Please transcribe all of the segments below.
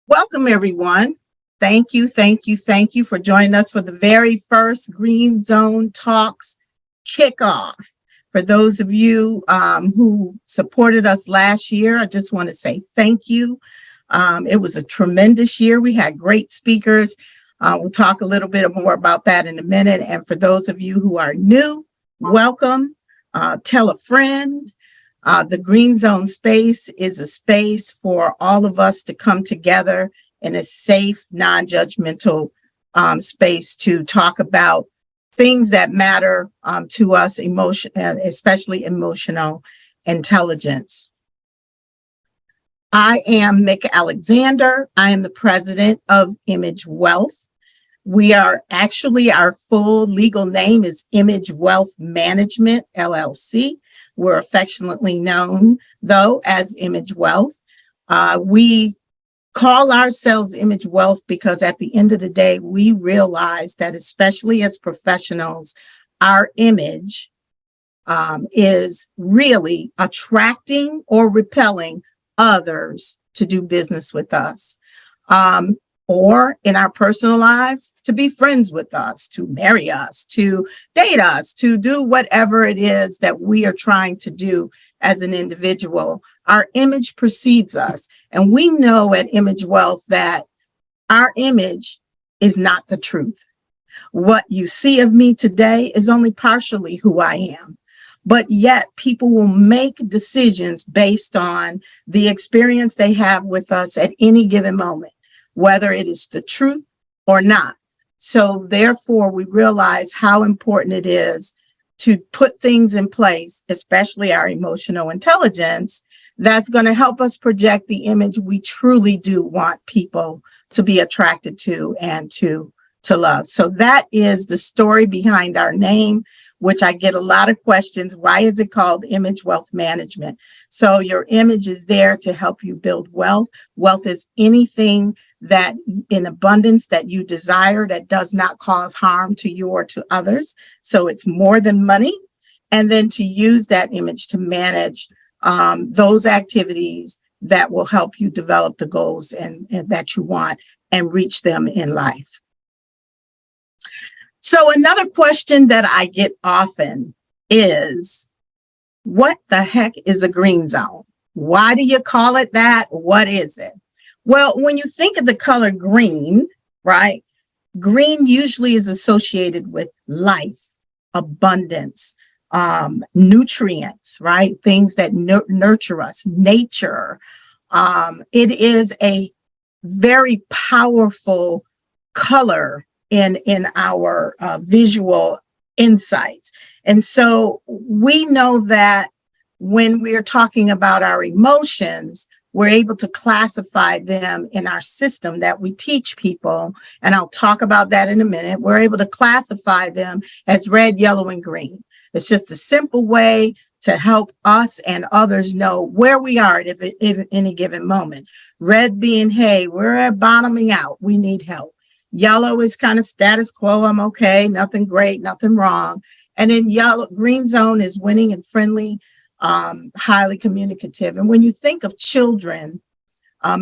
Welcome, everyone. Thank you for joining us for the very first Green Zone Talks kickoff. For those of you who supported us last year, I just want to say thank you. It was a tremendous year. We had great speakers. We'll talk a little bit more about that in a minute. And for those of you who are new, welcome. Tell a friend. The Green Zone space is a space for all of us to come together in a safe, non-judgmental space to talk about things that matter to us, especially emotional intelligence. I am Mick Alexander. I am the president of Image Wealth. Our full legal name is Image Wealth Management, LLC. We're affectionately known, though, as Image Wealth. We call ourselves Image Wealth because at the end of the day, we realize that especially as professionals, our image is really attracting or repelling others to do business with us. Or in our personal lives, to be friends with us, to marry us, to date us, to do whatever it is that we are trying to do as an individual. Our image precedes us. And we know at Image Wealth that our image is not the truth. What you see of me today is only partially who I am. But yet people will make decisions based on the experience they have with us at any given moment, whether it is the truth or not. So therefore, we realize how important it is to put things in place, especially our emotional intelligence, that's going to help us project the image we truly do want people to be attracted to and to love. So that is the story behind our name, which I get a lot of questions. Why is it called Image Wealth Management? So your image is there to help you build wealth. Wealth is anything that in abundance that you desire that does not cause harm to you or to others. So it's more than money. And then to use that image to manage those activities that will help you develop the goals and that you want and reach them in life. So another question that I get often is, what the heck is a green zone? Why do you call it that? What is it? Well, when you think of the color green, right? Green usually is associated with life, abundance, nutrients, right? Things that nurture us, nature. It is a very powerful color in our visual insights. And so we know that when we're talking about our emotions, we're able to classify them in our system that we teach people. And I'll talk about that in a minute. We're able to classify them as red, yellow, and green. It's just a simple way to help us and others know where we are at any given moment. Red being, hey, we're bottoming out. We need help. Yellow is kind of status quo. I'm okay. Nothing great, nothing wrong. And then green zone is winning and friendly, highly communicative. And when you think of children,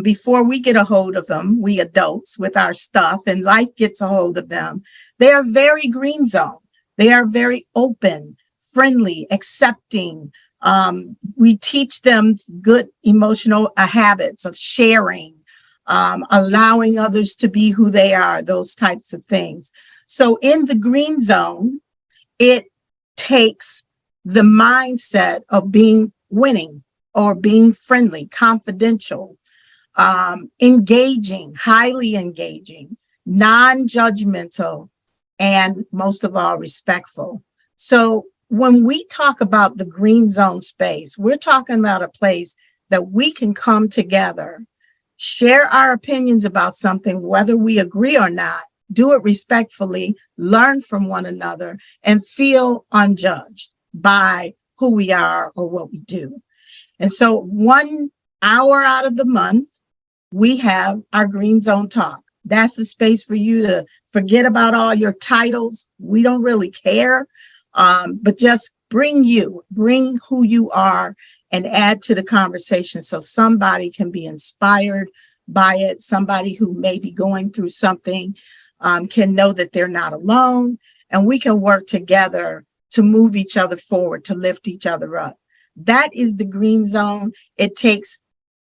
before we get a hold of them, we adults with our stuff and life gets a hold of them, they are very green zone. They are very open, friendly, accepting. We teach them good emotional habits of sharing, allowing others to be who they are, those types of things. So in the green zone, it takes the mindset of being winning or being friendly, confidential, engaging, highly engaging, non-judgmental, and most of all, respectful. So when we talk about the green zone space, we're talking about a place that we can come together, share our opinions about something, whether we agree or not, do it respectfully, learn from one another, and feel unjudged by who we are or what we do. And so 1 hour out of the month, we have our Green Zone Talk. That's a space for you to forget about all your titles. We don't really care, but just bring who you are and add to the conversation so somebody can be inspired by it. Somebody who may be going through something can know that they're not alone, and we can work together to move each other forward, to lift each other up. That is the green zone. It takes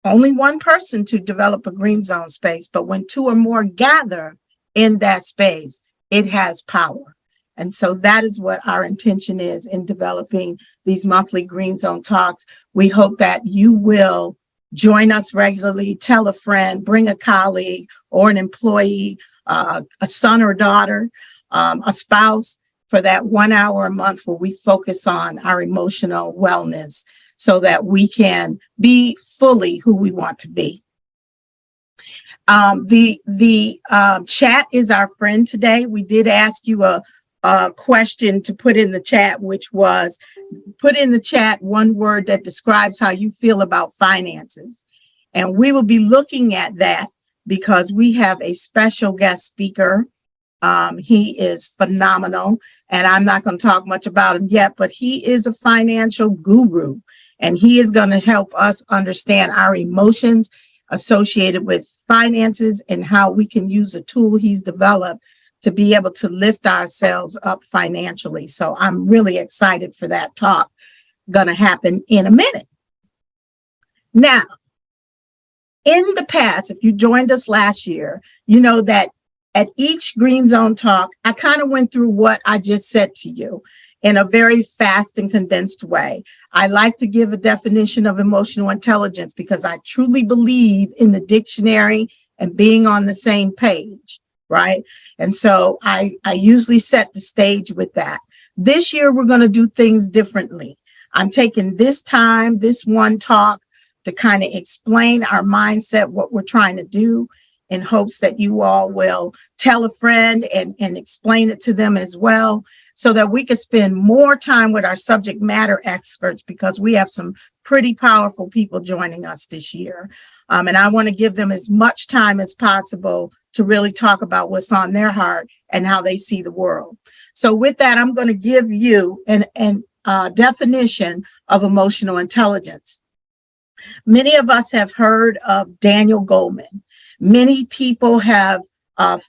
only one person to develop a green zone space, but when two or more gather in that space, it has power. And so that is what our intention is in developing these monthly green zone talks. We hope that you will join us regularly, tell a friend, bring a colleague or an employee, a son or daughter, a spouse, for that 1 hour a month where we focus on our emotional wellness so that we can be fully who we want to be. The chat is our friend today. We did ask you a question to put in the chat, which was put in the chat one word that describes how you feel about finances. And we will be looking at that because we have a special guest speaker. He is phenomenal, and I'm not going to talk much about him yet, but he is a financial guru, and he is going to help us understand our emotions associated with finances and how we can use a tool he's developed to be able to lift ourselves up financially. So I'm really excited for that talk going to happen in a minute. Now, in the past, if you joined us last year, you know that at each Green Zone talk, I kind of went through what I just said to you in a very fast and condensed way. I like to give a definition of emotional intelligence because I truly believe in the dictionary and being on the same page, right? And so I usually set the stage with that. This year, we're going to do things differently. I'm taking this time, this one talk, to kind of explain our mindset, what we're trying to do, in hopes that you all will tell a friend and explain it to them as well, so that we can spend more time with our subject matter experts, because we have some pretty powerful people joining us this year. And I want to give them as much time as possible to really talk about what's on their heart and how they see the world. So with that, I'm going to give you an definition of emotional intelligence. Many of us have heard of Daniel Goleman. Many people have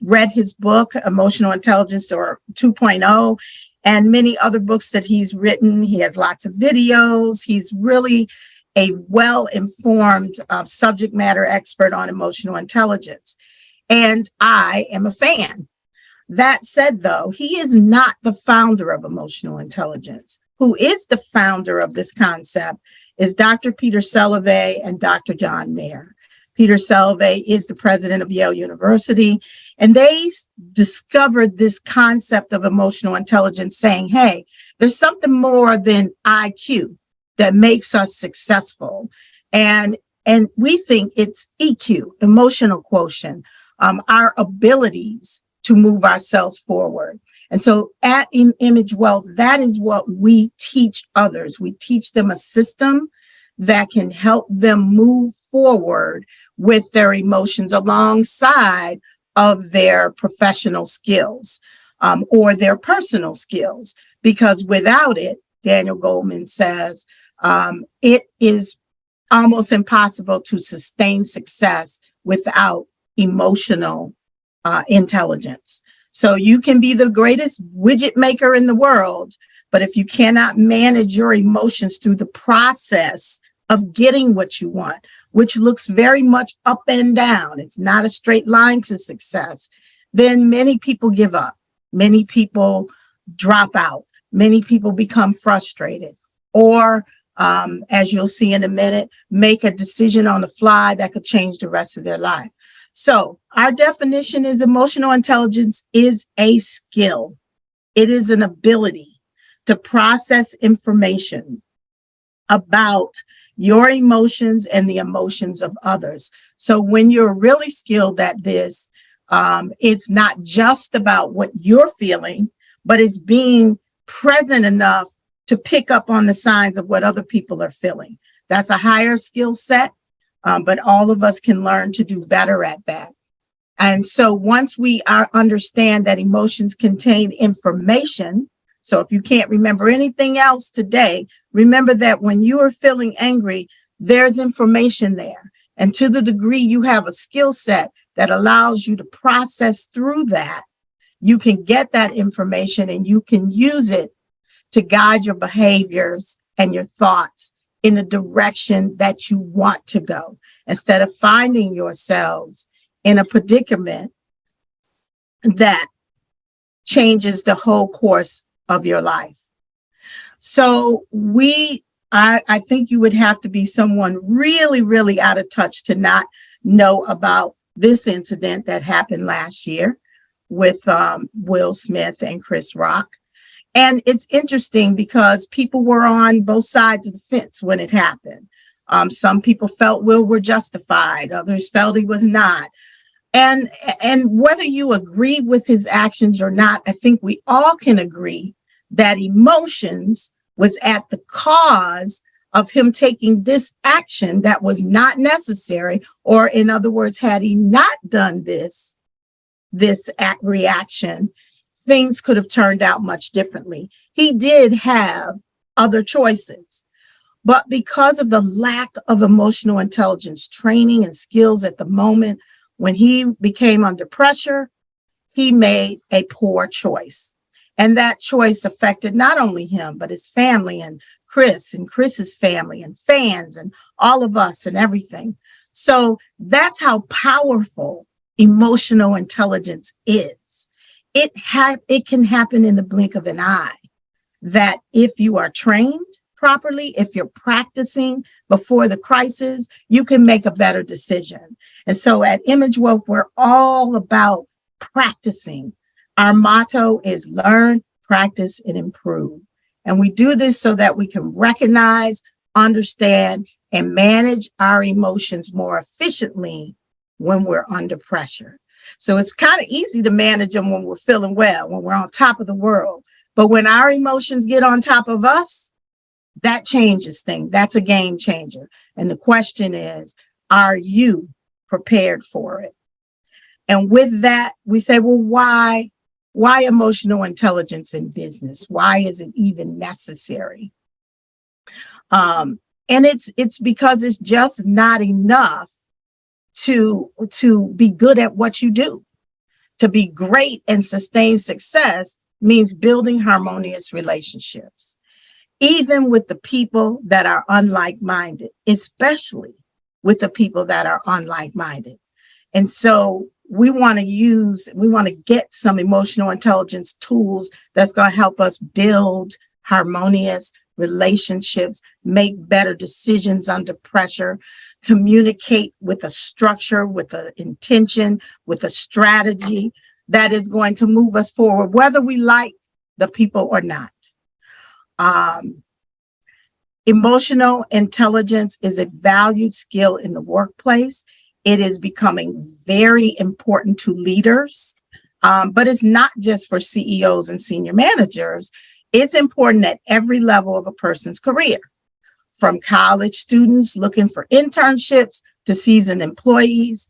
read his book, Emotional Intelligence or 2.0, and many other books that he's written. He has lots of videos. He's really a well-informed subject matter expert on emotional intelligence. And I am a fan. That said, though, he is not the founder of emotional intelligence. Who is the founder of this concept is Dr. Peter Salovey and Dr. John Mayer. Peter Salovey is the president of Yale University, and they discovered this concept of emotional intelligence, saying, hey, there's something more than IQ that makes us successful. And we think it's EQ, emotional quotient, our abilities to move ourselves forward. And so at Image Wealth, that is what we teach others. We teach them a system that can help them move forward with their emotions alongside of their professional skills or their personal skills. Because without it, Daniel Goleman says, it is almost impossible to sustain success without emotional intelligence. So you can be the greatest widget maker in the world, but if you cannot manage your emotions through the process of getting what you want, which looks very much up and down, it's not a straight line to success, then many people give up. Many people drop out. Many people become frustrated, or as you'll see in a minute, make a decision on the fly that could change the rest of their life. So our definition is emotional intelligence is a skill. It is an ability to process information about your emotions and the emotions of others. So when you're really skilled at this, it's not just about what you're feeling, but it's being present enough to pick up on the signs of what other people are feeling. That's a higher skill set. But all of us can learn to do better at that. And so once we understand that emotions contain information, so if you can't remember anything else today, remember that when you are feeling angry, there's information there. And to the degree you have a skill set that allows you to process through that, you can get that information and you can use it to guide your behaviors and your thoughts in the direction that you want to go, instead of finding yourselves in a predicament that changes the whole course of your life. So I think you would have to be someone really, really out of touch to not know about this incident that happened last year with Will Smith and Chris Rock. And it's interesting because people were on both sides of the fence when it happened. Some people felt Will were justified, others felt he was not. And whether you agree with his actions or not, I think we all can agree that emotions was at the cause of him taking this action that was not necessary, or in other words, had he not done this reaction, things could have turned out much differently. He did have other choices, but because of the lack of emotional intelligence training and skills at the moment, when he became under pressure, he made a poor choice. And that choice affected not only him, but his family and Chris's family and fans and all of us and everything. So that's how powerful emotional intelligence is. It can happen in the blink of an eye, that if you are trained properly, if you're practicing before the crisis, you can make a better decision. And so at Image Wealth, we're all about practicing. Our motto is learn, practice, and improve. And we do this so that we can recognize, understand, and manage our emotions more efficiently when we're under pressure. So it's kind of easy to manage them when we're feeling well, when we're on top of the world. But when our emotions get on top of us, that changes things. That's a game changer. And the question is, are you prepared for it? And with that, we say, well, why emotional intelligence in business? Why is it even necessary? And it's because it's just not enough to be good at what you do. To be great and sustain success means building harmonious relationships, even with the people that are unlike-minded, especially with the people that are unlike-minded. And so we want to get some emotional intelligence tools that's going to help us build harmonious relationships, make better decisions under pressure, communicate with a structure, with an intention, with a strategy that is going to move us forward, whether we like the people or not. Emotional intelligence is a valued skill in the workplace. It is becoming very important to leaders, but it's not just for CEOs and senior managers. It's important at every level of a person's career, from college students looking for internships to seasoned employees,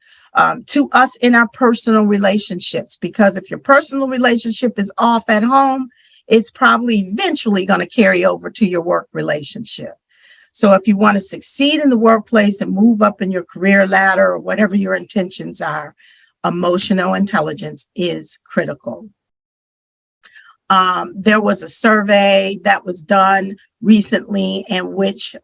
to us in our personal relationships. Because if your personal relationship is off at home, it's probably eventually going to carry over to your work relationship. So if you want to succeed in the workplace and move up in your career ladder or whatever your intentions are, emotional intelligence is critical. There was a survey that was done recently in which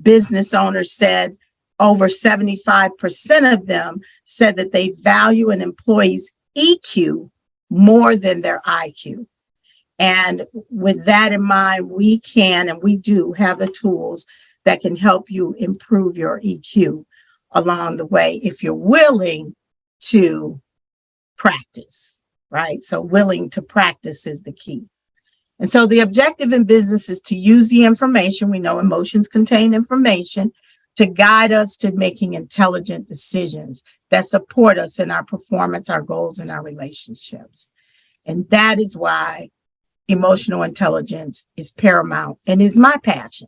business owners said over 75% of them said that they value an employee's EQ more than their IQ. And with that in mind, we can and we do have the tools that can help you improve your EQ along the way if you're willing to practice, right? So willing to practice is the key. And so the objective in business is to use the information. We know emotions contain information to guide us to making intelligent decisions that support us in our performance, our goals, and our relationships. And that is why emotional intelligence is paramount and is my passion.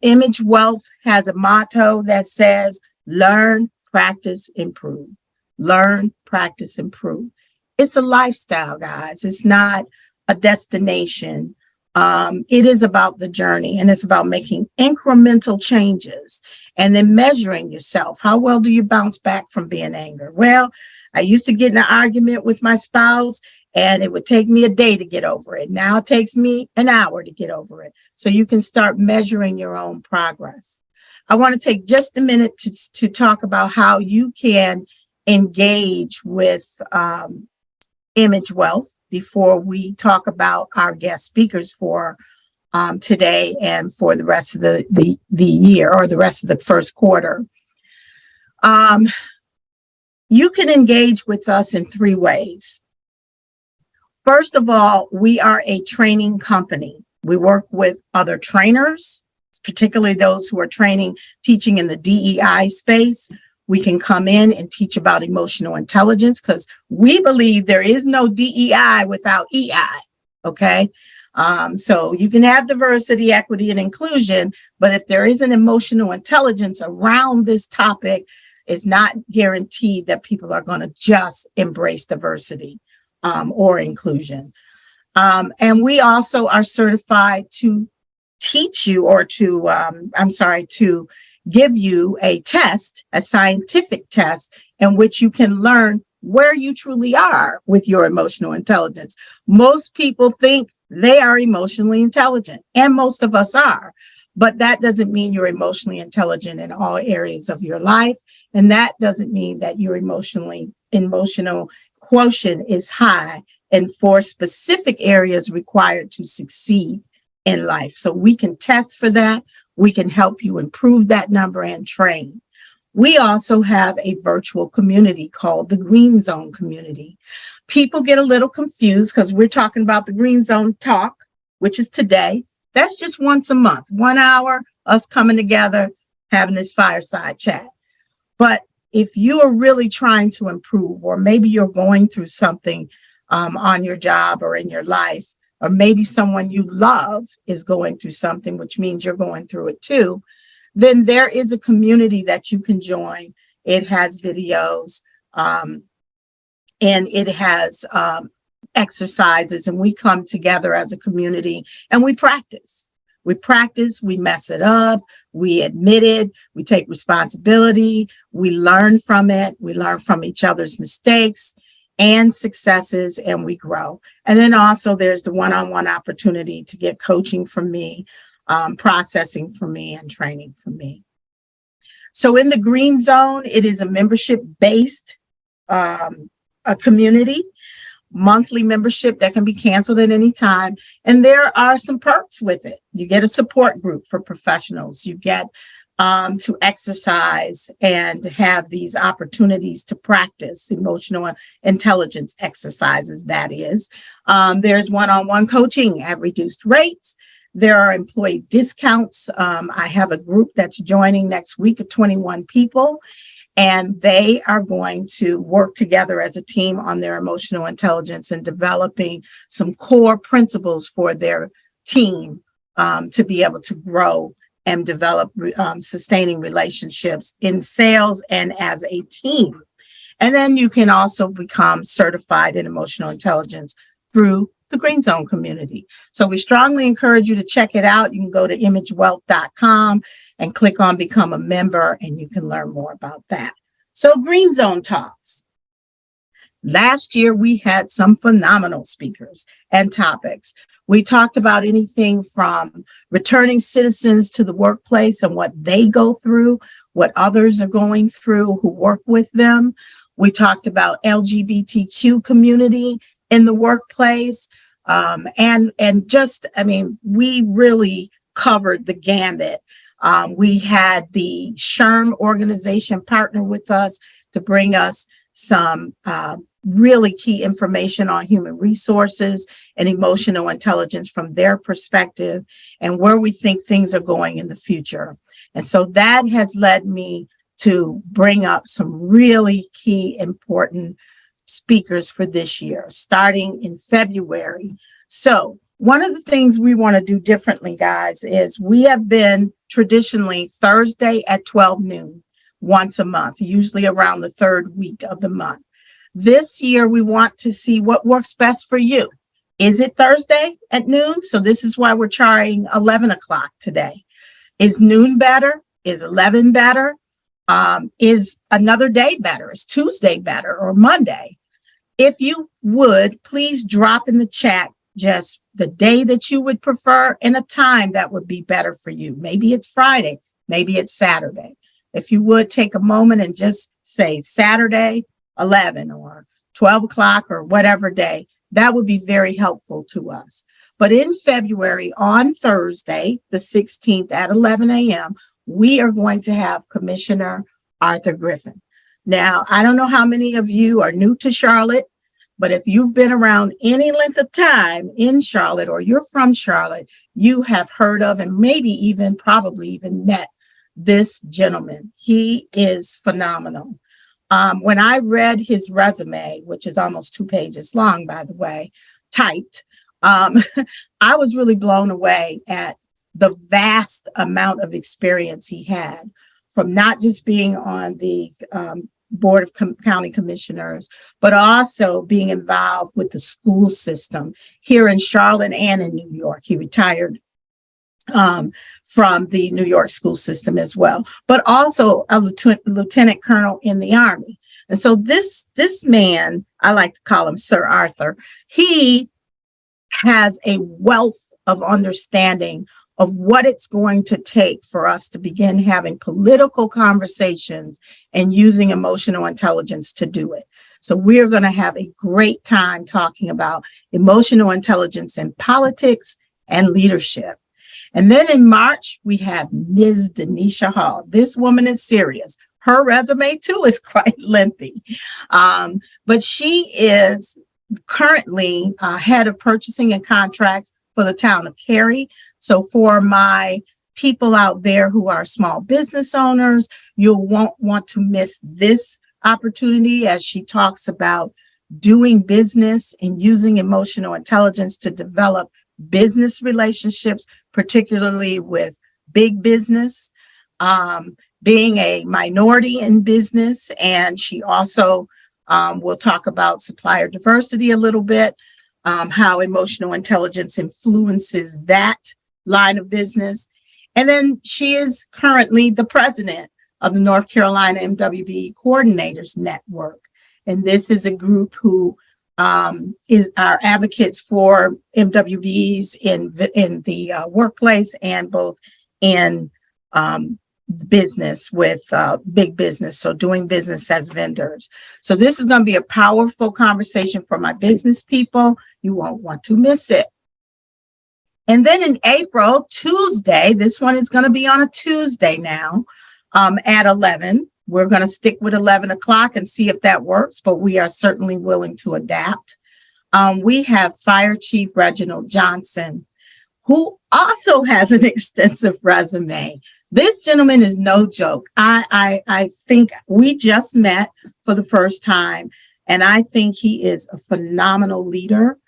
Image Wealth has a motto that says, learn, practice, improve. Learn, practice, improve. It's a lifestyle, guys. It's not a destination. It is about the journey, and it's about making incremental changes And then measuring yourself. How well do you bounce back from being angry? Well, I used to get in an argument with my spouse and it would take me a day to get over it. Now it takes me an hour to get over it. So you can start measuring your own progress. I want to take just a minute to talk about how you can engage with image wealth before we talk about our guest speakers for today and for the rest of the year, or the rest of the first quarter. You can engage with us in 3 ways. First of all, we are a training company. We work with other trainers, particularly those who are teaching in the DEI space. We can come in and teach about emotional intelligence because we believe there is no DEI without EI. Okay. So you can have diversity, equity, and inclusion, but if there isn't emotional intelligence around this topic, it's not guaranteed that people are going to just embrace diversity or inclusion. And we also are certified to teach you, or to give you a test, a scientific test, in which you can learn where you truly are with your emotional intelligence. Most people think they are emotionally intelligent, and most of us are, but that doesn't mean you're emotionally intelligent in all areas of your life. And that doesn't mean that your emotional quotient is high and for specific areas required to succeed in life. So we can test for that. We can help you improve that number and train. We also have a virtual community called the Green Zone community. People get a little confused because we're talking about the Green Zone Talk, which is today. That's just once a month, 1 hour, us coming together, having this fireside chat. But if you are really trying to improve, or maybe you're going through something on your job or in your life, or maybe someone you love is going through something, which means you're going through it too, then there is a community that you can join. It has videos and it has exercises, and we come together as a community and we practice. We mess it up, we admit it, we take responsibility, we learn from it, we learn from each other's mistakes and successes, and we grow. And then also there's the one-on-one opportunity to get coaching from me, processing from me, and training from me. So in the Green Zone, it is a membership-based a community, monthly membership that can be canceled at any time. And there are some perks with it. You get a support group for professionals. You get to exercise and have these opportunities to practice emotional intelligence exercises, that is. There's one-on-one coaching at reduced rates. There are employee discounts. I have a group that's joining next week of 21 people, and they are going to work together as a team on their emotional intelligence and developing some core principles for their team to be able to grow and develop sustaining relationships in sales and as a team. And then you can also become certified in emotional intelligence through the Green Zone community. So we strongly encourage you to check it out. You can go to imagewealth.com and click on Become a Member, and you can learn more about that. So Green Zone Talks. Last year, we had some phenomenal speakers and topics. We talked about anything from returning citizens to the workplace and what they go through, what others are going through who work with them. We talked about LGBTQ community in the workplace. We really covered the gambit. We had the SHRM organization partner with us to bring us some really key information on human resources and emotional intelligence from their perspective and where we think things are going in the future. And so that has led me to bring up some really key important speakers for this year, starting in February. So one of the things we want to do differently, guys, is we have been traditionally Thursday at 12 noon once a month, usually around the third week of the month. This year, we want to see what works best for you. Is it Thursday at noon? So this is why we're trying 11 o'clock today. Is noon better? Is 11 better? Is another day better? Is Tuesday better or Monday? If you would, please drop in the chat just the day that you would prefer and a time that would be better for you. Maybe it's Friday, maybe it's Saturday. If you would take a moment and just say Saturday, 11 or 12 o'clock or whatever day, that would be very helpful to us. But in February, on Thursday, the 16th at 11 a.m., we are going to have Commissioner Arthur Griffin. Now, I don't know how many of you are new to Charlotte, but if you've been around any length of time in Charlotte or you're from Charlotte, you have heard of and maybe even probably even met this gentleman. He is phenomenal. When I read his resume, which is almost 2 pages long, by the way, typed, I was really blown away at the vast amount of experience he had, from not just being on the Board of County Commissioners, but also being involved with the school system here in Charlotte and in New York. He retired from the New York school system as well, but also a lieutenant colonel in the Army. And so this man, I like to call him Sir Arthur, he has a wealth of understanding of what it's going to take for us to begin having political conversations and using emotional intelligence to do it. So we're going to have a great time talking about emotional intelligence in politics and leadership. And then in March, we have Ms. Denisha Hall. This woman is serious. Her resume, too, is quite lengthy. But she is currently head of purchasing and contracts for the town of Cary. So for my people out there who are small business owners, you won't want to miss this opportunity as she talks about doing business and using emotional intelligence to develop business relationships, particularly with big business, being a minority in business. And she also will talk about supplier diversity a little bit, how emotional intelligence influences that line of business. And then she is currently the president of the North Carolina MWBE Coordinators Network. And this is a group who is our advocates for MWBEs in the workplace and both in business with big business. So doing business as vendors. So this is going to be a powerful conversation for my business people. You won't want to miss it. And then in April, Tuesday, this one is going to be on a Tuesday now at 11. We're going to stick with 11 o'clock and see if that works, but we are certainly willing to adapt. We have Fire Chief Reginald Johnson, who also has an extensive resume. This gentleman is no joke. I think we just met for the first time, and I think he is a phenomenal leader.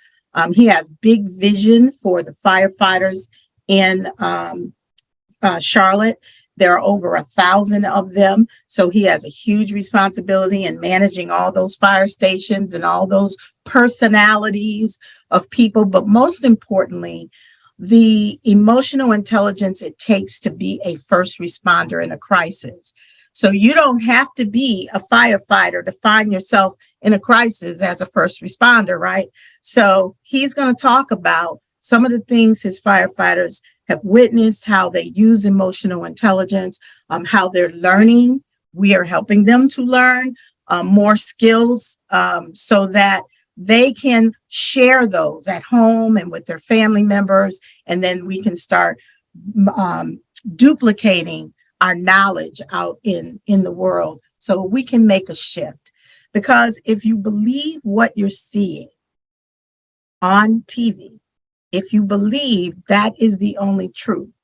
He has big vision for the firefighters in Charlotte. There are over 1,000 of them. So he has a huge responsibility in managing all those fire stations and all those personalities of people. But most importantly, the emotional intelligence it takes to be a first responder in a crisis. So you don't have to be a firefighter to find yourself in a crisis as a first responder, right? So he's going to talk about some of the things his firefighters have witnessed, how they use emotional intelligence, how they're learning. We are helping them to learn more skills so that they can share those at home and with their family members. And then we can start duplicating our knowledge out in the world so we can make a shift. Because if you believe what you're seeing on TV, if you believe that is the only truth,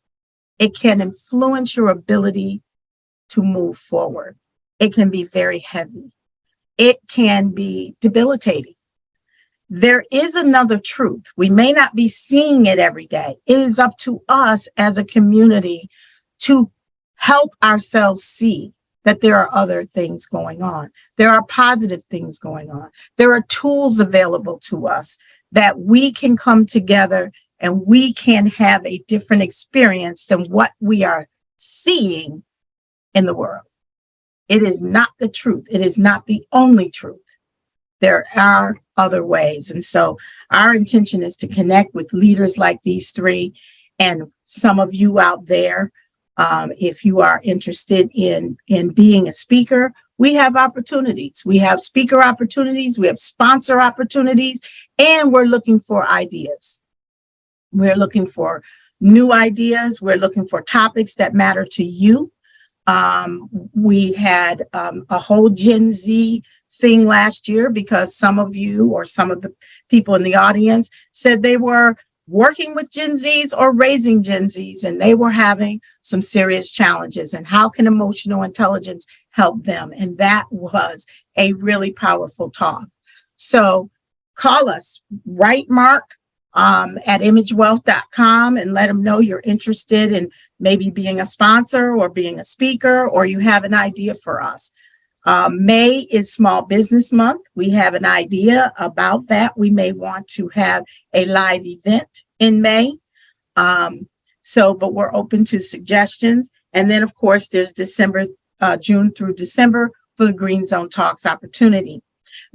it can influence your ability to move forward. It can be very heavy. It can be debilitating. There is another truth. We may not be seeing it every day. It is up to us as a community to help ourselves see that there are other things going on. There are positive things going on. There are tools available to us that we can come together and we can have a different experience than what we are seeing in the world. It is not the truth. It is not the only truth. There are other ways. And so our intention is to connect with leaders like these three, and some of you out there, if you are interested in being a speaker, we have opportunities. We have speaker opportunities, we have sponsor opportunities, and we're looking for ideas. We're looking for new ideas. We're looking for topics that matter to you. We had a whole Gen Z thing last year because some of you or some of the people in the audience said they were working with Gen Zs or raising Gen Zs, and they were having some serious challenges. And how can emotional intelligence help them? And that was a really powerful talk. So call us, write Mark at imagewealth.com and let them know you're interested in maybe being a sponsor or being a speaker, or you have an idea for us. May is Small Business Month. We have an idea about that. We may want to have a live event in May. But we're open to suggestions. And then, of course, there's June through December for the Green Zone Talks opportunity.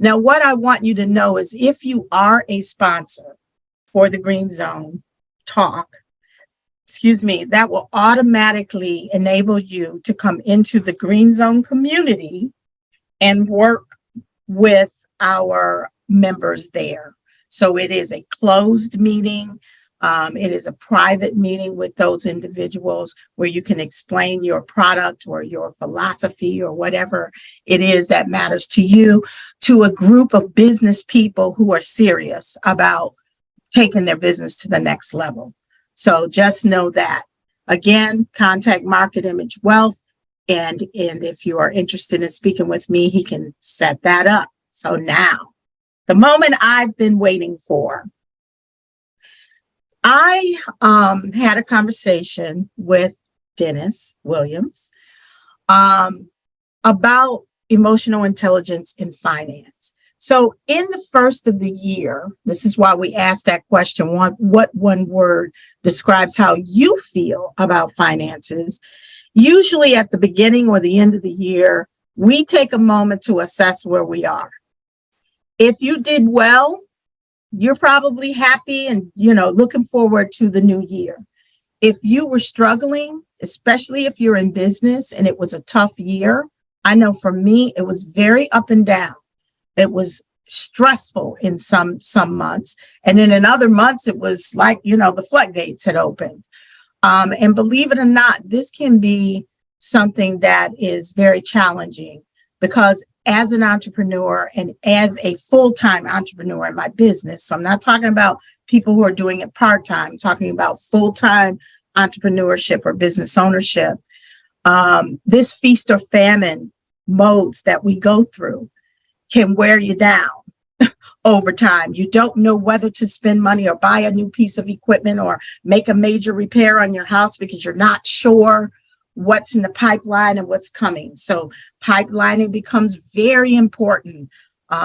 Now, what I want you to know is if you are a sponsor for the Green Zone Talk, that will automatically enable you to come into the Green Zone community and work with our members there. So it is a closed meeting. It is a private meeting with those individuals where you can explain your product or your philosophy or whatever it is that matters to you to a group of business people who are serious about taking their business to the next level. So just know that. Again, contact Market Image Wealth. And if you are interested in speaking with me, he can set that up. So now, the moment I've been waiting for. I had a conversation with Dennis Williams about emotional intelligence in finance. So in the first of the year, this is why we asked that question, what one word describes how you feel about finances? Usually at the beginning or the end of the year, we take a moment to assess where we are. If you did well, you're probably happy and, looking forward to the new year. If you were struggling, especially if you're in business and it was a tough year, I know for me, it was very up and down. It was stressful in some months. And then in other months, it was like, the floodgates had opened. And believe it or not, this can be something that is very challenging because as an entrepreneur and as a full-time entrepreneur in my business, so I'm not talking about people who are doing it part-time, I'm talking about full-time entrepreneurship or business ownership. This feast or famine modes that we go through can wear you down over time. You don't know whether to spend money or buy a new piece of equipment or make a major repair on your house because you're not sure what's in the pipeline and what's coming. So pipelining becomes very important.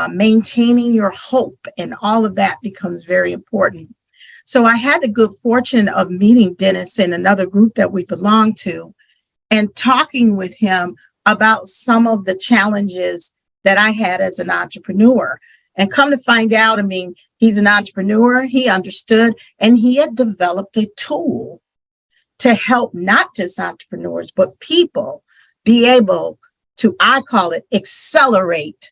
Maintaining your hope and all of that becomes very important. So I had the good fortune of meeting Dennis in another group that we belong to and talking with him about some of the challenges that I had as an entrepreneur. And come to find out, he's an entrepreneur, he understood, and he had developed a tool to help not just entrepreneurs, but people be able to, I call it, accelerate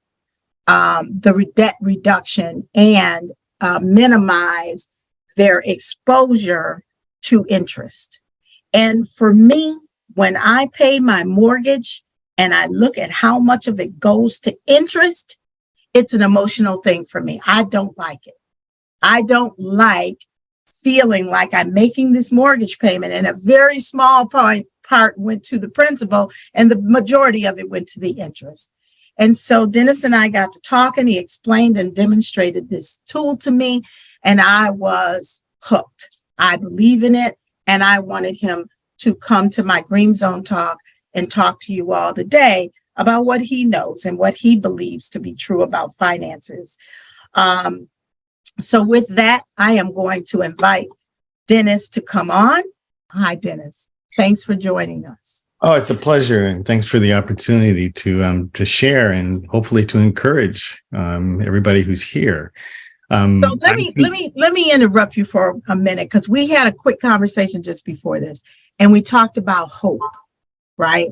the debt reduction and minimize their exposure to interest. And for me, when I pay my mortgage and I look at how much of it goes to interest, it's an emotional thing for me. I don't like it. I don't like feeling like I'm making this mortgage payment and a very small part went to the principal and the majority of it went to the interest. And so Dennis and I got to talk and he explained and demonstrated this tool to me and I was hooked. I believe in it and I wanted him to come to my Green Zone talk and talk to you all today about what he knows and what he believes to be true about finances. So with that, I am going to invite Dennis to come on. Hi, Dennis. Thanks for joining us. Oh, it's a pleasure, and thanks for the opportunity to share and hopefully to encourage everybody who's here. So let me interrupt you for a minute, because we had a quick conversation just before this, and we talked about hope, right?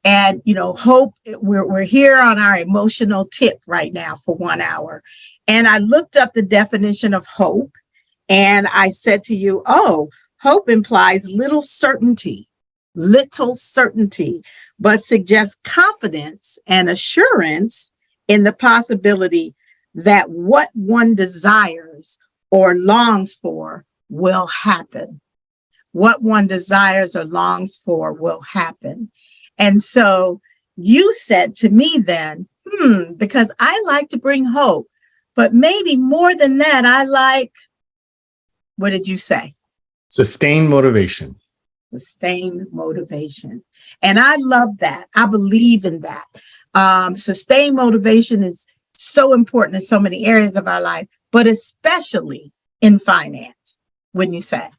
And hope, we're here on our emotional tip right now for 1 hour. And I looked up the definition of hope, and I said to you, oh, hope implies little certainty, but suggests confidence and assurance in the possibility that what one desires or longs for will happen. What one desires or longs for will happen. And so you said to me then, because I like to bring hope, but maybe more than that, I like, what did you say? Sustained motivation. Sustained motivation. And I love that. I believe in that. Sustained motivation is so important in so many areas of our life, but especially in finance, wouldn't you say?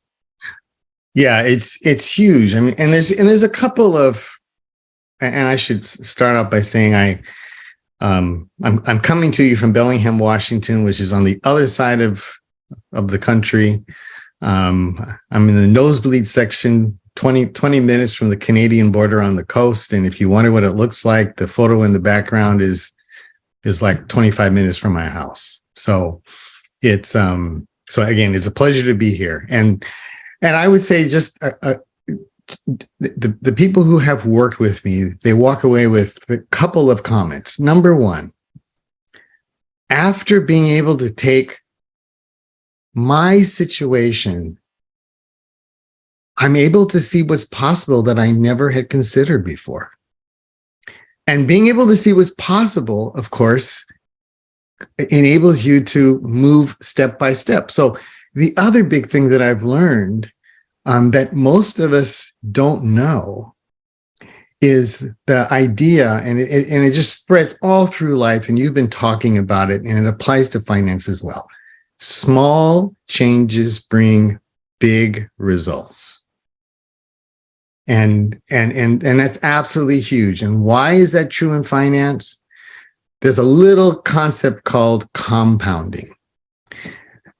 Yeah, it's huge. I mean, and there's a couple of, and I should start out by saying I'm coming to you from Bellingham, Washington, which is on the other side of the country. I'm in the nosebleed section, 20 minutes from the Canadian border on the coast. And if you wonder what it looks like, the photo in the background is like 25 minutes from my house. So it's so again, it's a pleasure to be here. And I would say just the people who have worked with me, they walk away with a couple of comments. Number one, after being able to take my situation, I'm able to see what's possible that I never had considered before. And being able to see what's possible, of course, enables you to move step by step. So the other big thing that I've learned that most of us don't know is the idea, and it just spreads all through life, and you've been talking about it, and it applies to finance as well. Small changes bring big results. And that's absolutely huge. And why is that true in finance? There's a little concept called compounding.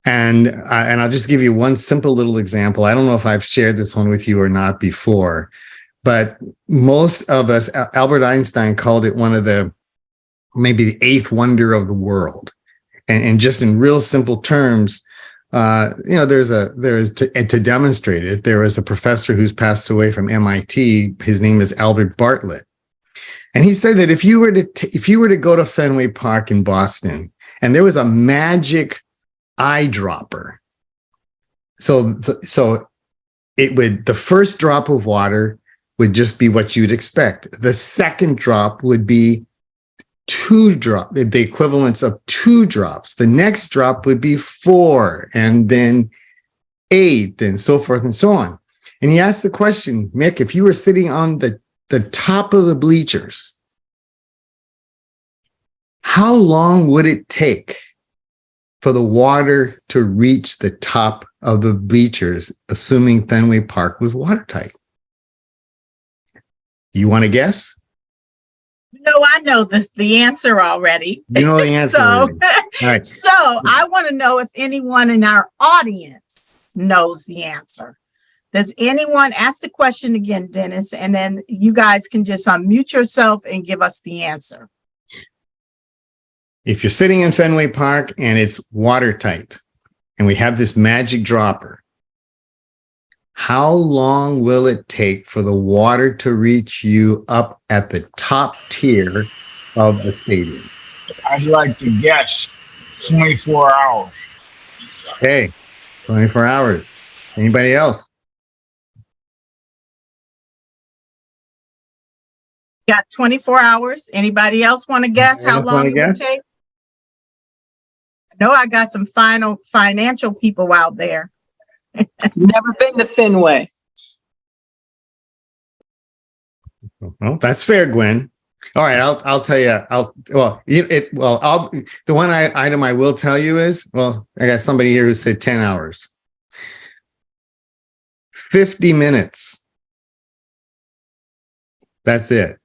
And I'll just give you one simple little example. I don't know if I've shared this one with you or not before, but most of us, Albert Einstein called it one of maybe the eighth wonder of the world. And just in real simple terms, to demonstrate it, there was a professor who's passed away from MIT. His name is Albert Bartlett. And he said that if you were to go to Fenway Park in Boston and there was a magic eyedropper, so it would, the first drop of water would just be what you'd expect. The second drop would be the equivalence of 2 drops. The next drop would be 4, and then 8, and so forth and so on. And he asked the question, Mick, if you were sitting on the top of the bleachers, how long would it take for the water to reach the top of the bleachers, assuming Fenway Park was watertight? You want to guess? No, I know the answer already. You know the answer. All right. So I want to know if anyone in our audience knows the answer. Does anyone, ask the question again, Dennis, and then you guys can just unmute yourself and give us the answer. If you're sitting in Fenway Park and it's watertight and we have this magic dropper, how long will it take for the water to reach you up at the top tier of the stadium? I'd like to guess 24 hours. Okay, 24 hours. Anybody else? Got 24 hours. Anybody else want to guess how long it would take? I know I got some financial people out there. Never been to Fenway. Well, that's fair, Gwen. All right, I'll tell you. The one item I will tell you is, I got somebody here who said 10 hours. 50 minutes. That's it.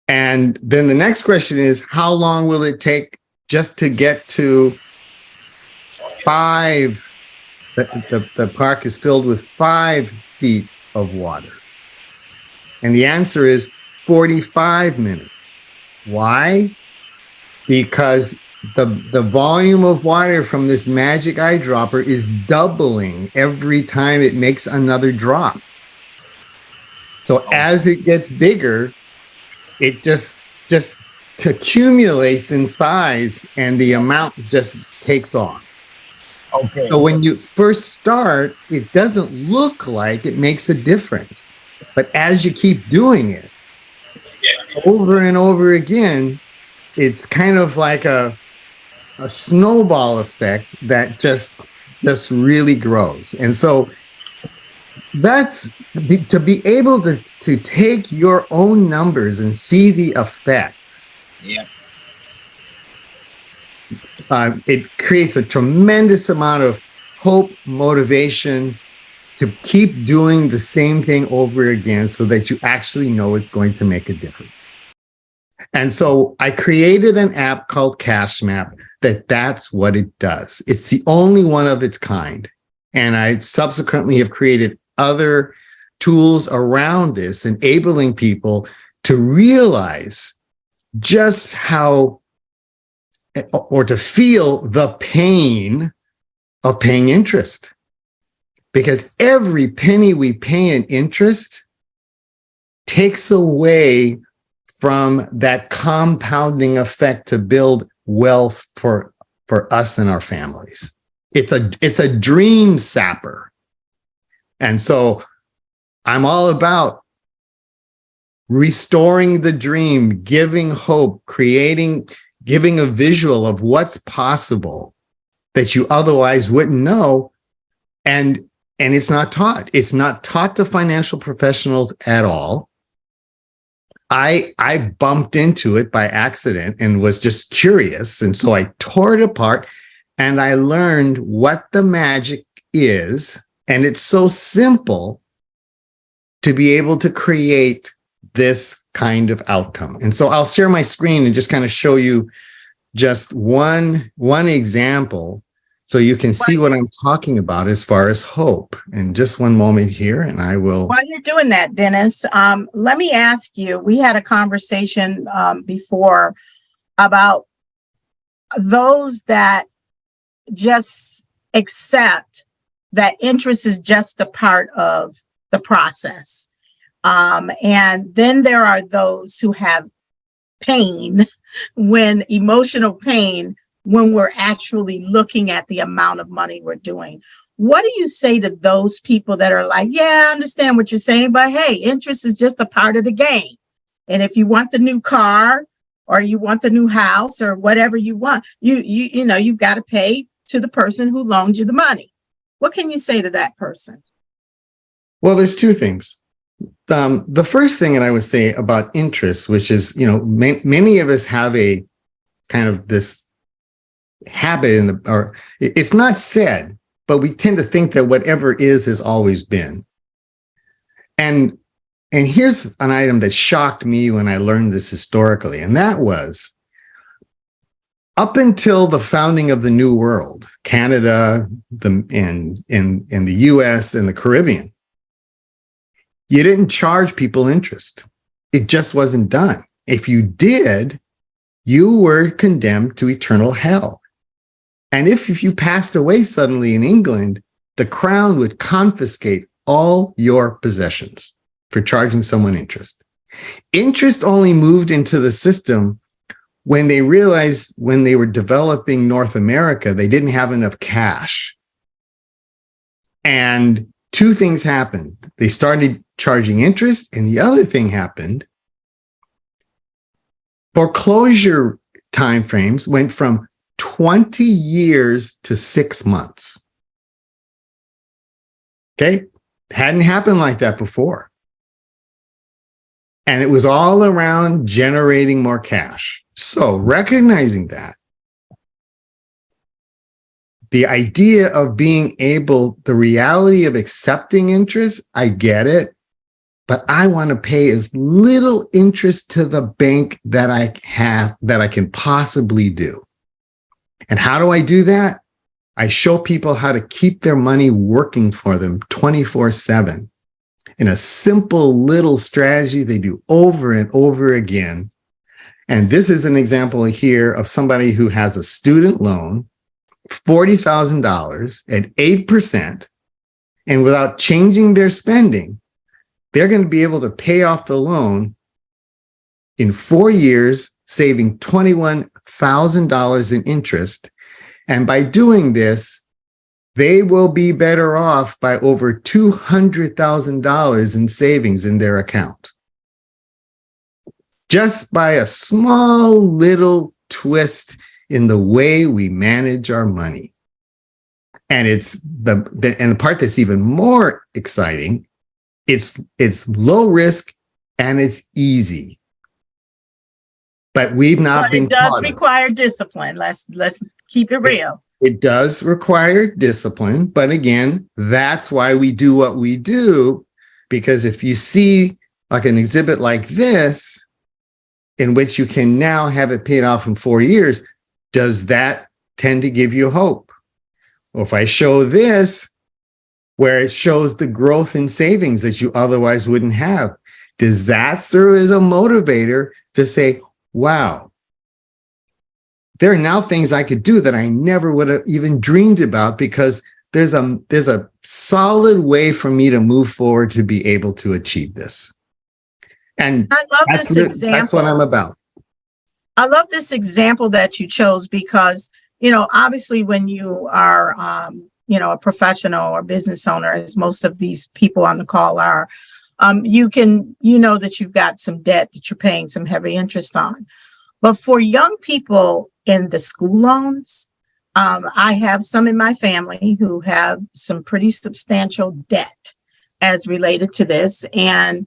And then the next question is, how long will it take just to get to 5? The park is filled with 5 feet of water. And the answer is 45 minutes. Why? Because the volume of water from this magic eyedropper is doubling every time it makes another drop. So as it gets bigger, it just accumulates in size and the amount just takes off. Okay. So when you first start, it doesn't look like it makes a difference. But as you keep doing it over and over again, it's kind of like a snowball effect that just really grows. And so that's to be able to take your own numbers and see the effect. Yeah. It creates a tremendous amount of hope, motivation to keep doing the same thing over again so that you actually know it's going to make a difference. And so I created an app called CashMap that's what it does. It's the only one of its kind. And I subsequently have created other tools around this, enabling people to realize just how, or to feel the pain of paying interest. Because every penny we pay in interest takes away from that compounding effect to build wealth for us and our families. It's a dream sapper. And so I'm all about restoring the dream, giving hope, giving a visual of what's possible that you otherwise wouldn't know. And it's not taught. It's not taught to financial professionals at all. I bumped into it by accident and was just curious. And so I tore it apart and I learned what the magic is. And it's so simple to be able to create this kind of outcome. And so I'll share my screen and just kind of show you just one example so you can see what I'm talking about as far as hope. And just one moment here, and I will. While you're doing that, Dennis, let me ask you, we had a conversation before about those that just accept that interest is just a part of the process. And then there are those who have pain, emotional pain, when we're actually looking at the amount of money we're doing. What do you say to those people that are like, yeah, I understand what you're saying, but hey, interest is just a part of the game. And if you want the new car or you want the new house or whatever you want, you know, you've got to pay to the person who loaned you the money. What can you say to that person? Well, there's two things. The first thing that I would say about interest, which is, you know, many of us have a kind of this habit, or it's not said, but we tend to think that whatever is has always been. And here's an item that shocked me when I learned this historically, and that was up until the founding of the New World, Canada, in the US and the Caribbean, you didn't charge people interest. It just wasn't done. If you did, you were condemned to eternal hell. And if you passed away suddenly in England, the crown would confiscate all your possessions for charging someone interest. Interest only moved into the system when they realized, when they were developing North America, they didn't have enough cash. And two things happened. They started charging interest, and the other thing happened. Foreclosure timeframes went from 20 years to 6 months. Okay? Hadn't happened like that before. And it was all around generating more cash. So recognizing that, the idea of being able, the reality of accepting interest, I get it. but I want to pay as little interest to the bank that I can possibly do. And how do I do that? I show people how to keep their money working for them 24/7 in a simple little strategy they do over and over again. And this is an example here of somebody who has a student loan, $40,000 at 8%, and without changing their spending, they're going to be able to pay off the loan in 4 years, saving $21,000 in interest. And by doing this, they will be better off by over $200,000 in savings in their account. Just by a small little twist in the way we manage our money. And it's the part that's even more exciting, it's low risk and it's easy. But we've not been It does taught it. require discipline. Let's keep it real. It does require discipline, but again, that's why we do what we do, because if you see like an exhibit like this, in which you can now have it paid off in 4 years, does that tend to give you hope? Or if I show this, where it shows the growth in savings that you otherwise wouldn't have, does that serve as a motivator to say, wow, there are now things I could do that I never would have even dreamed about, because there's a solid way for me to move forward to be able to achieve this. And I love this example. That's what I'm about. I love this example that you chose because, obviously when you are, a professional or business owner, as most of these people on the call are, you know that you've got some debt that you're paying some heavy interest on. But for young people in the school loans, I have some in my family who have some pretty substantial debt as related to this. And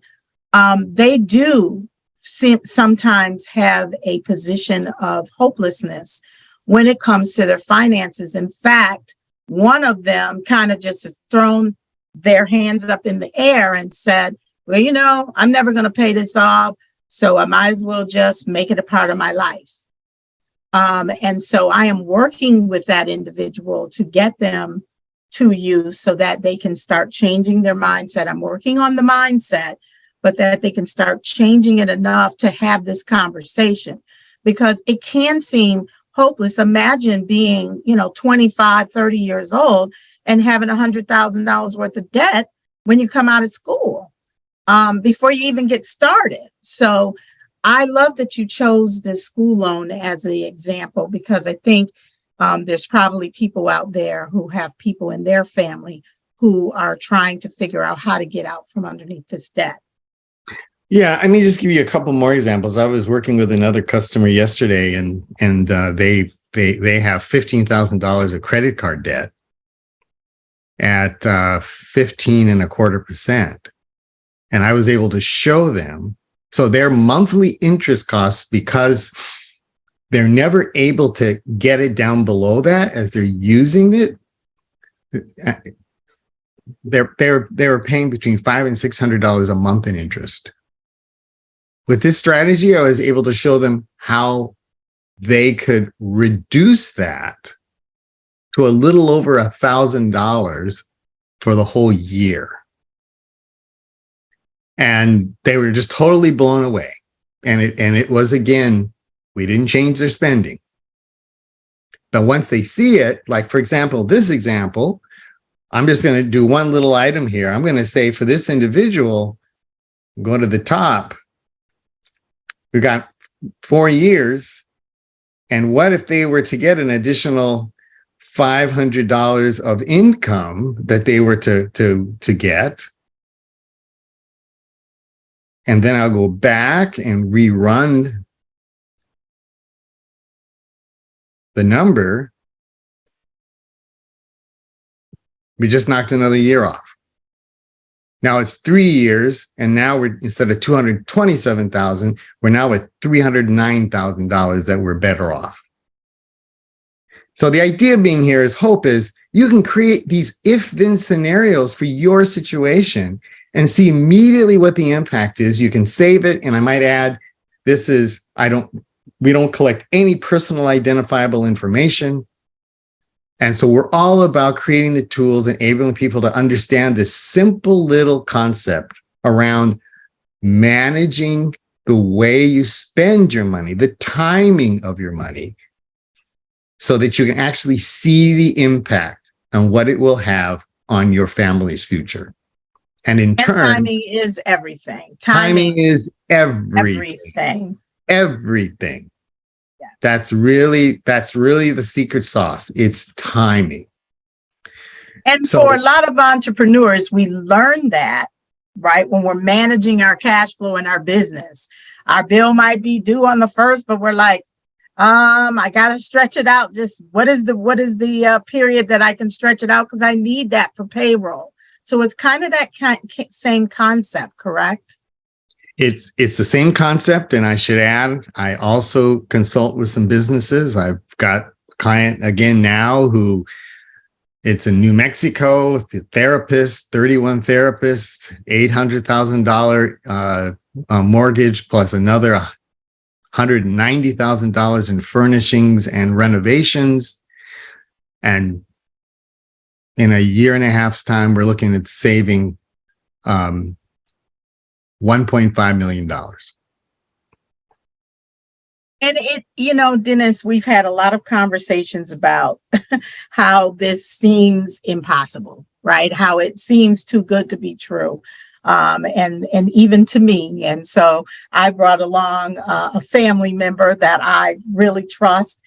they do sometimes have a position of hopelessness when it comes to their finances. In fact, one of them kind of just has thrown their hands up in the air and said, well, I'm never going to pay this off, so I might as well just make it a part of my life. And so I am working with that individual to get them to you so that they can start changing their mindset. I'm working on the mindset, but that they can start changing it enough to have this conversation, because it can seem hopeless. Imagine being, 25, 30 years old and having $100,000 worth of debt when you come out of school, before you even get started. So I love that you chose this school loan as the example, because I think there's probably people out there who have people in their family who are trying to figure out how to get out from underneath this debt. Yeah, I mean, just give you a couple more examples. I was working with another customer yesterday, and they have $15,000 of credit card debt at 15.25%, and I was able to show them. So their monthly interest costs, because they're never able to get it down below that as they're using it, they were paying between $500 and $600 a month in interest. With this strategy, I was able to show them how they could reduce that to a little over $1,000 for the whole year. And they were just totally blown away. And it was, again, we didn't change their spending. But once they see it, like, for example, this example, I'm just going to do one little item here. I'm going to say for this individual, go to the top. We got 4 years. And what if they were to get an additional $500 of income that they were to get? And then I'll go back and rerun the number. We just knocked another year off. Now it's 3 years, and now we're, instead of $227,000, we're now at $309,000 that we're better off. So the idea being here is hope is you can create these if-then scenarios for your situation, and see immediately what the impact is. You can save it. And I might add, we don't collect any personal identifiable information. And so we're all about creating the tools, enabling people to understand this simple little concept around managing the way you spend your money, the timing of your money, so that you can actually see the impact on what it will have on your family's future. And in turn, timing is everything. Timing is everything. Everything. Yeah. That's really the secret sauce. It's timing. And So- for a lot of entrepreneurs, we learn that, right? When we're managing our cash flow in our business, our bill might be due on the 1st, but we're like, I got to stretch it out. Just what is the period that I can stretch it out? Because I need that for payroll. So it's kind of that same concept, correct? It's the same concept. And I should add, I also consult with some businesses. I've got a client again now who it's in New Mexico, therapist, 31 therapist, $800,000 mortgage plus another $190,000 in furnishings and renovations. And in a year and a half's time, we're looking at saving $1.5 million. And Dennis, we've had a lot of conversations about how this seems impossible, right? How it seems too good to be true. And even to me. And so I brought along a family member that I really trust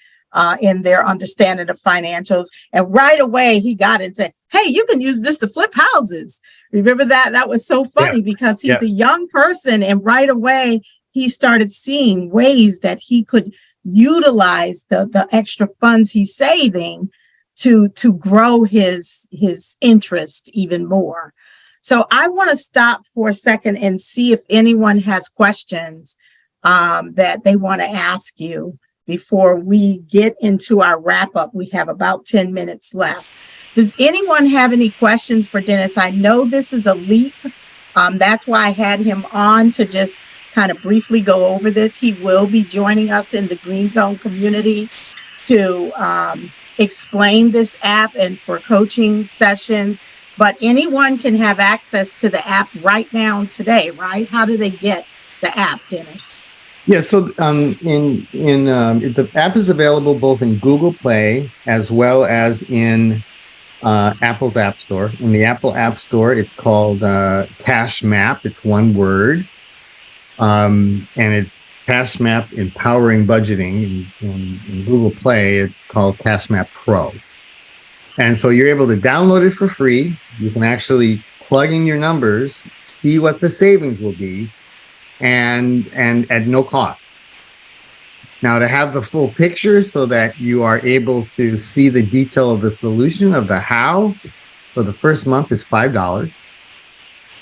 in their understanding of financials. And right away he got it and said, hey, you can use this to flip houses. Remember that? That was so funny because he's a young person. And right away he started seeing ways that he could utilize the extra funds he's saving to grow his interest even more. So I want to stop for a second and see if anyone has questions that they want to ask you before we get into our wrap up. We have about 10 minutes left. Does anyone have any questions for Dennis? I know this is a leap. That's why I had him on to just kind of briefly go over this. He will be joining us in the Green Zone community to explain this app and for coaching sessions. But anyone can have access to the app right now today, right? How do they get the app, Dennis? Yeah, so the app is available both in Google Play as well as in Apple's App Store. In the Apple App Store, it's called Cash Map. It's one word. And it's Cash Map Empowering Budgeting. In Google Play, it's called Cash Map Pro. And so you're able to download it for free. You can actually plug in your numbers, see what the savings will be, and at no cost. Now, to have the full picture so that you are able to see the detail of the solution of the how, for the first month is $5.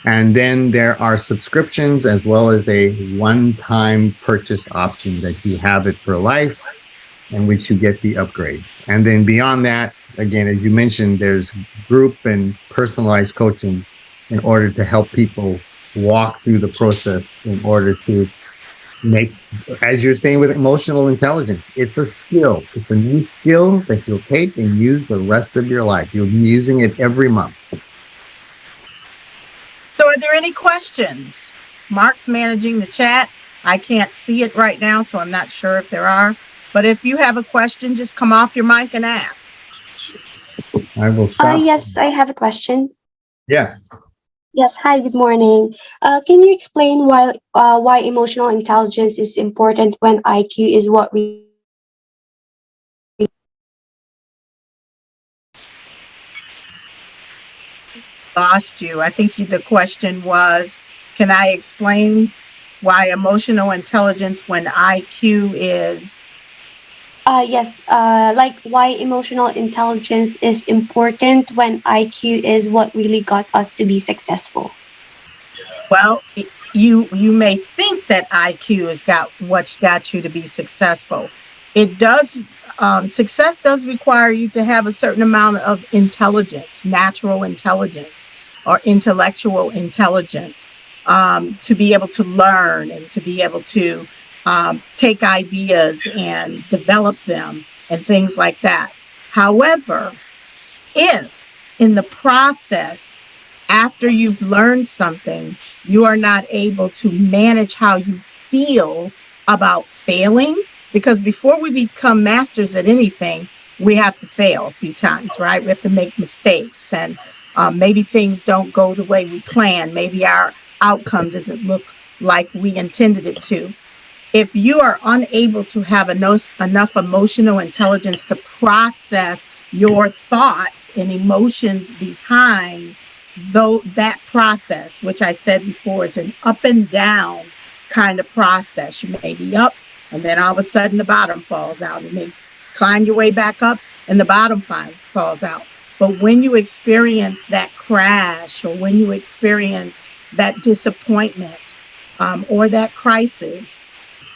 And then there are subscriptions as well as a one-time purchase option that you have it for life, in which you get the upgrades. And then beyond that, again, as you mentioned, there's group and personalized coaching in order to help people walk through the process in order to make, as you're saying with emotional intelligence, it's a skill. It's a new skill that you'll take and use the rest of your life. You'll be using it every month. So are there any questions? Mark's managing the chat. I can't see it right now, so I'm not sure if there are. But if you have a question, just come off your mic and ask. I will stop. Yes, I have a question. Yes. Yes, hi, good morning. Can you explain why emotional intelligence is important when IQ is what we... Lost you. I think the question was, can I explain why emotional intelligence when IQ is... Yes, like why emotional intelligence is important when IQ is what really got us to be successful. Well, you may think that IQ has got what got you to be successful. It does. Success does require you to have a certain amount of intelligence, natural intelligence. or intellectual intelligence, to be able to learn and to be able to take ideas and develop them and things like that. However, if in the process, after you've learned something, you are not able to manage how you feel about failing, because before we become masters at anything, we have to fail a few times, right? We have to make mistakes, and maybe things don't go the way we plan. Maybe our outcome doesn't look like we intended it to. If you are unable to have enough emotional intelligence to process your thoughts and emotions behind that process, which I said before, it's an up and down kind of process. You may be up and then all of a sudden the bottom falls out. You may climb your way back up and the bottom falls out. But when you experience that crash, or when you experience that disappointment, or that crisis,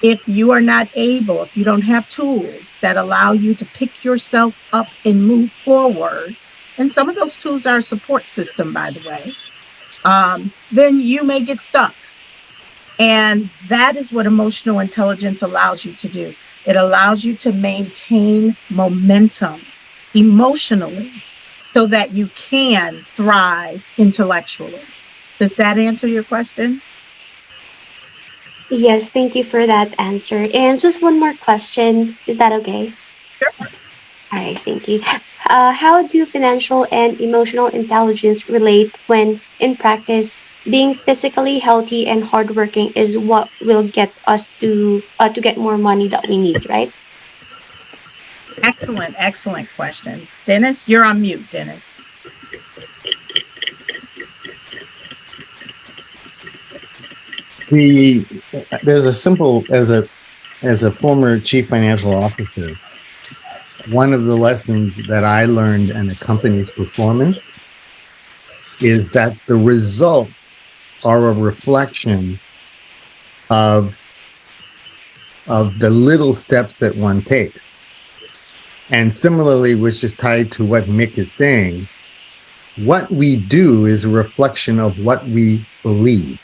if you are not able, if you don't have tools that allow you to pick yourself up and move forward, and some of those tools are a support system, by the way, then you may get stuck. And that is what emotional intelligence allows you to do. It allows you to maintain momentum emotionally so that you can thrive intellectually. Does that answer your question? Yes, thank you for that answer. And just one more question. Is that okay? Sure. All right, thank you. How do financial and emotional intelligence relate when, in practice, being physically healthy and hardworking is what will get us to get more money that we need, right? Excellent, excellent question. Dennis, you're on mute, Dennis. There's a simple, as a former chief financial officer, one of the lessons that I learned in a company's performance is that the results are a reflection of the little steps that one takes. And similarly, which is tied to what Mick is saying, what we do is a reflection of what we believe.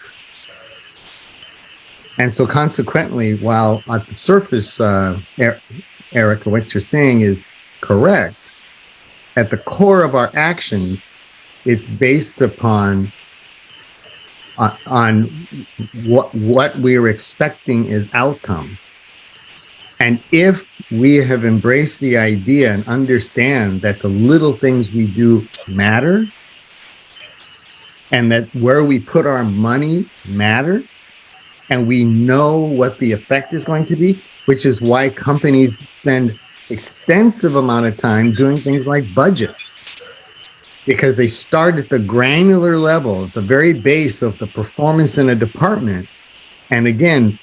And so consequently, while at the surface, Erica, what you're saying is correct, at the core of our action, it's based upon on what we're expecting as outcomes. And if we have embraced the idea and understand that the little things we do matter, and that where we put our money matters, and we know what the effect is going to be, which is why companies spend extensive amount of time doing things like budgets, because they start at the granular level, at the very base of the performance in a department, and again,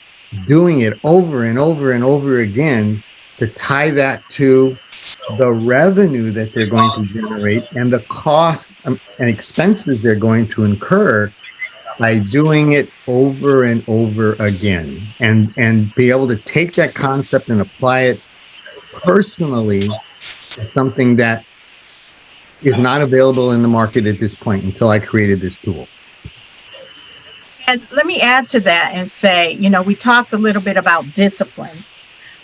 doing it over and over and over again to tie that to the revenue that they're going to generate and the cost and expenses they're going to incur by doing it over and over again, and be able to take that concept and apply it personally to something that is not available in the market at this point until I created this tool. And let me add to that and say, we talked a little bit about discipline.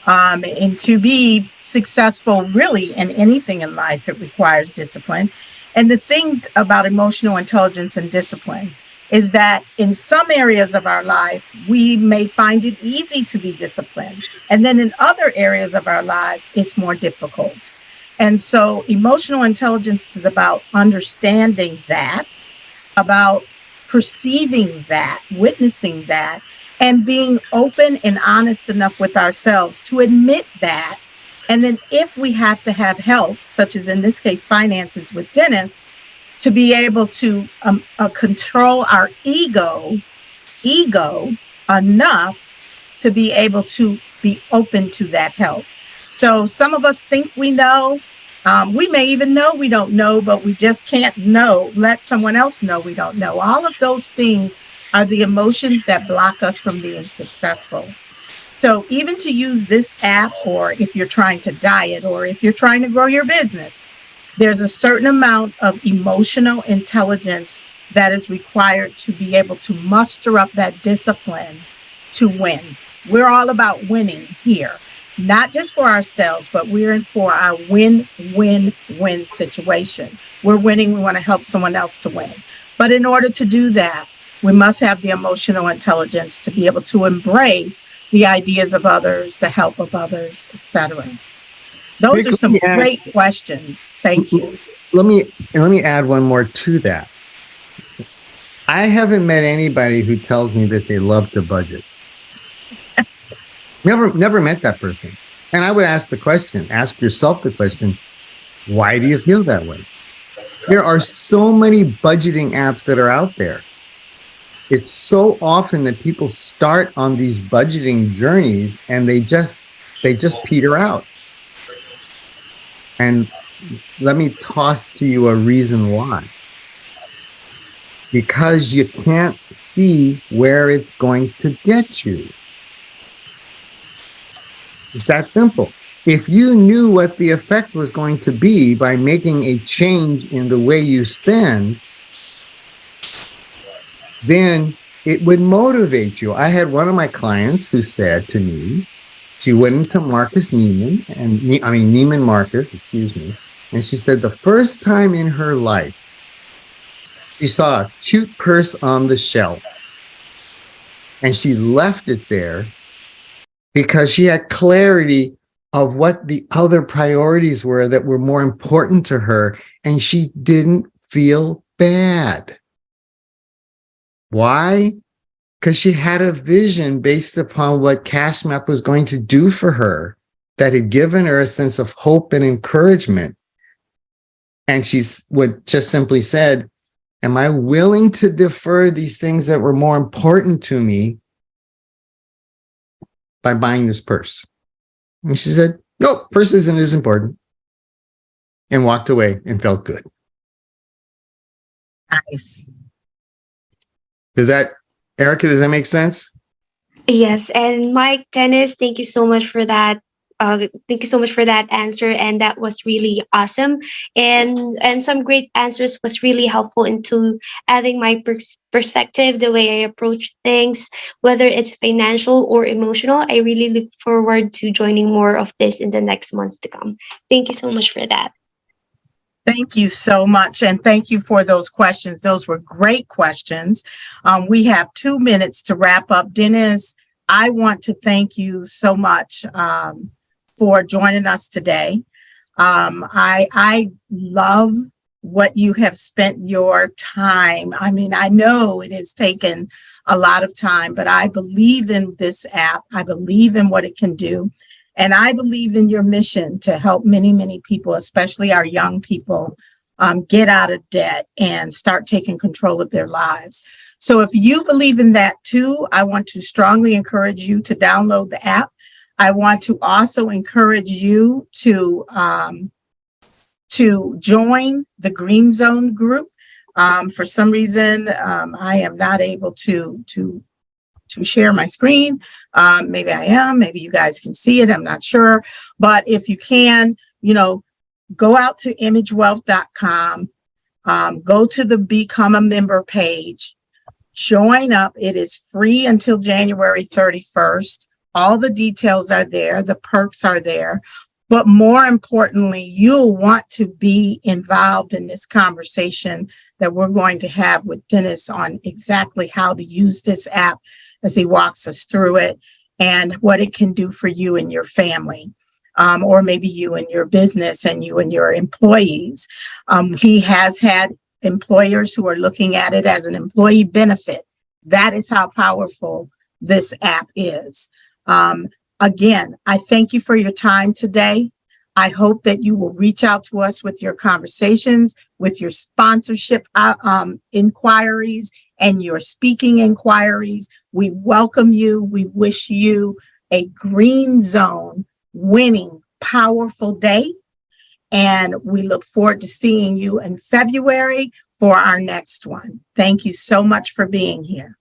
And to be successful really in anything in life, it requires discipline. And the thing about emotional intelligence and discipline is that in some areas of our life, we may find it easy to be disciplined. And then in other areas of our lives, it's more difficult. And so emotional intelligence is about understanding that, about perceiving that, witnessing that, and being open and honest enough with ourselves to admit that. And then if we have to have help, such as in this case, finances with Dennis, to be able to control our ego enough to be able to be open to that help. So some of us think we know. We may even know we don't know, but we just can't let someone else know we don't know. All of those things are the emotions that block us from being successful. So even to use this app, or if you're trying to diet, or if you're trying to grow your business, there's a certain amount of emotional intelligence that is required to be able to muster up that discipline to win. We're all about winning here, not just for ourselves, but we're in for our win-win-win situation. We're winning. We want to help someone else to win. But in order to do that, we must have the emotional intelligence to be able to embrace the ideas of others, the help of others, etc. Those Rick, are let some me add- great questions. Thank you. Let me add one more to that. I haven't met anybody who tells me that they love to budget. Never met that person. And I would ask yourself the question, why do you feel that way? There are so many budgeting apps that are out there. It's so often that people start on these budgeting journeys and they just peter out. And let me toss to you a reason why. Because you can't see where it's going to get you. It's that simple. If you knew what the effect was going to be by making a change in the way you spend, then it would motivate you. I had one of my clients who said to me, she went into Neiman Marcus, and she said the first time in her life, she saw a cute purse on the shelf and she left it there because she had clarity of what the other priorities were that were more important to her, and she didn't feel bad. Why? Because she had a vision based upon what CashMap was going to do for her that had given her a sense of hope and encouragement. And she just simply said, am I willing to defer these things that were more important to me by buying this purse? And she said, no, purse isn't as important. And walked away and felt good. Nice. Erica, does that make sense? Yes, and Mike, Dennis, thank you so much for that. Thank you so much for that answer, and that was really awesome. And some great answers was really helpful into adding my perspective, the way I approach things, whether it's financial or emotional. I really look forward to joining more of this in the next months to come. Thank you so much for that. Thank you so much. And thank you for those questions. Those were great questions. We have 2 minutes to wrap up. Dennis, I want to thank you so much for joining us today. I love what you have spent your time. I mean, I know it has taken a lot of time, but I believe in this app. I believe in what it can do. And I believe in your mission to help many, many people, especially our young people, get out of debt and start taking control of their lives. So if you believe in that too, I want to strongly encourage you to download the app. I want to also encourage you to join the Green Zone group. For some reason, I am not able to share my screen. Maybe I am, maybe you guys can see it. I'm not sure. But if you can, go out to imagewealth.com, go to the Become a Member page, join up. It is free until January 31st. All the details are there. The perks are there. But more importantly, you'll want to be involved in this conversation that we're going to have with Dennis on exactly how to use this app as he walks us through it and what it can do for you and your family, or maybe you and your business and you and your employees. He has had employers who are looking at it as an employee benefit. That is how powerful this app is. Again, I thank you for your time today. I hope that you will reach out to us with your conversations, with your sponsorship inquiries, and your speaking inquiries. We welcome you. We wish you a Green Zone winning, powerful day. And we look forward to seeing you in February for our next one. Thank you so much for being here.